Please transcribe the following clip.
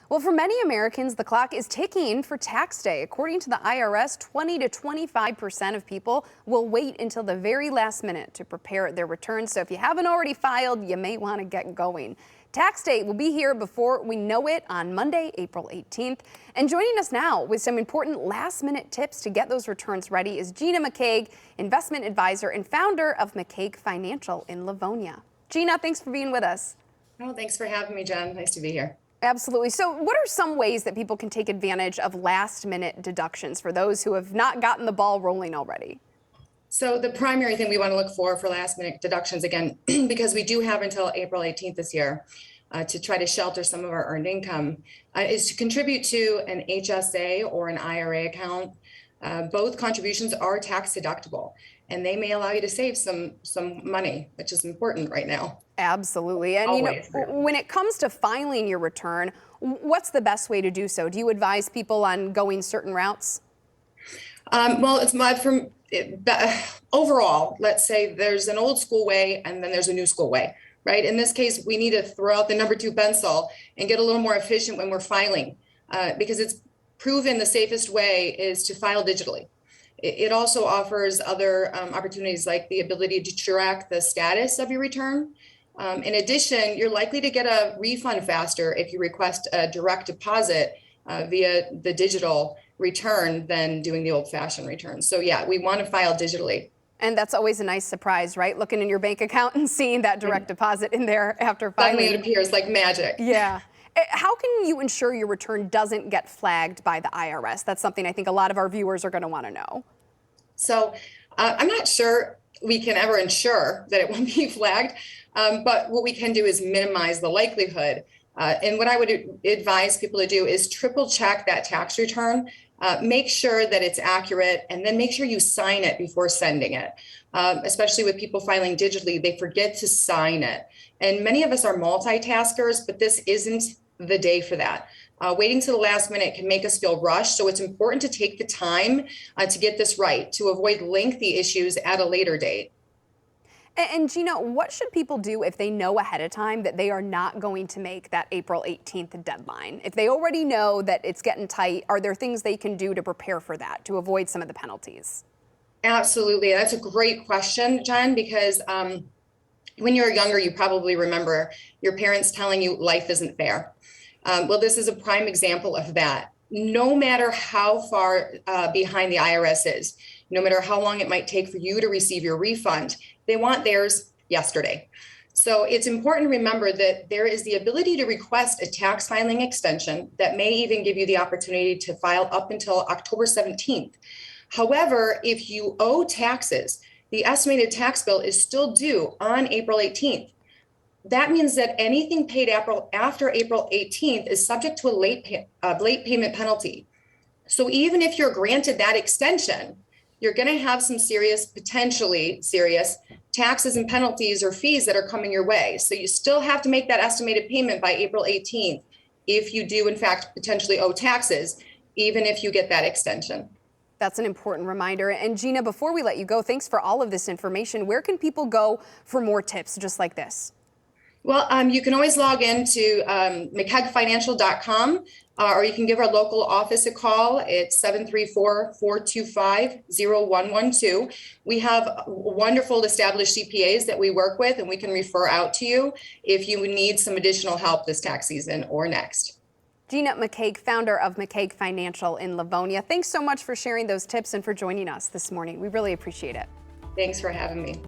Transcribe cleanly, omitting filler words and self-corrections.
Well, for many Americans, the clock is ticking for tax day. According to the IRS, 20 to 25% of people will wait until the very last minute to prepare their returns. So if you haven't already filed, you may want to get going. Tax day will be here before we know it on Monday, April 18th. And joining us now with some important last-minute tips to get those returns ready is Gina McKague, investment advisor and founder of McKague Financial in Livonia. Gina, thanks for being with us. Oh, thanks for having me, Jen. Nice to be here. Absolutely. So what are some ways that people can take advantage of last-minute deductions for those who have not gotten the ball rolling already? So the primary thing we want to look for last-minute deductions, again, because we do have until April 18th this year to try to shelter some of our earned income, is to contribute to an HSA or an IRA account. Both contributions are tax deductible, and they may allow you to save some money, which is important right now. Absolutely. And Always. when it comes to filing your return, what's the best way to do so? Do you advise people on going certain routes? Well, it's overall, let's say there's an old school way and then there's a new school way, right? In this case, we need to throw out the number 2 pencil and get a little more efficient when we're filing, because it's proven the safest way is to file digitally. It also offers other opportunities like the ability to track the status of your return. In addition, you're likely to get a refund faster if you request a direct deposit via the digital return than doing the old-fashioned return. So yeah, we want to file digitally. And that's always a nice surprise, right? Looking in your bank account and seeing that direct deposit in there after filing. Suddenly it appears like magic. Yeah. How can you ensure your return doesn't get flagged by the IRS? That's something I think a lot of our viewers are going to want to know. So I'm not sure we can ever ensure that it won't be flagged, but what we can do is minimize the likelihood. And what I would advise people to do is triple check that tax return, make sure that it's accurate, and then make sure you sign it before sending it. Especially with people filing digitally, they forget to sign it. And many of us are multitaskers, but this isn't the day for that. Waiting till the last minute can make us feel rushed. So it's important to take the time to get this right, to avoid lengthy issues at a later date. And Gina, what should people do if they know ahead of time that they are not going to make that April 18th deadline? If they already know that it's getting tight, are there things they can do to prepare for that, to avoid some of the penalties? Absolutely. That's a great question, Jen, because when you were younger, you probably remember your parents telling you life isn't fair. Well, this is a prime example of that. No matter how far behind the IRS is, no matter how long it might take for you to receive your refund, they want theirs yesterday. So it's important to remember that there is the ability to request a tax filing extension that may even give you the opportunity to file up until October 17th. However, if you owe taxes, the estimated tax bill is still due on April 18th. That means that anything paid after April 18th is subject to a late payment penalty. So even if you're granted that extension, you're going to have some potentially serious taxes and penalties or fees that are coming your way. So you still have to make that estimated payment by April 18th if you do, in fact, potentially owe taxes, even if you get that extension. That's an important reminder. And Gina, before we let you go, thanks for all of this information. Where can people go for more tips just like this? Well, you can always log into McKagueFinancial.com, or you can give our local office a call. It's 734-425-0112. We have wonderful established CPAs that we work with, and we can refer out to you if you need some additional help this tax season or next. Gina McKague, founder of McKague Financial in Livonia. Thanks so much for sharing those tips and for joining us this morning. We really appreciate it. Thanks for having me.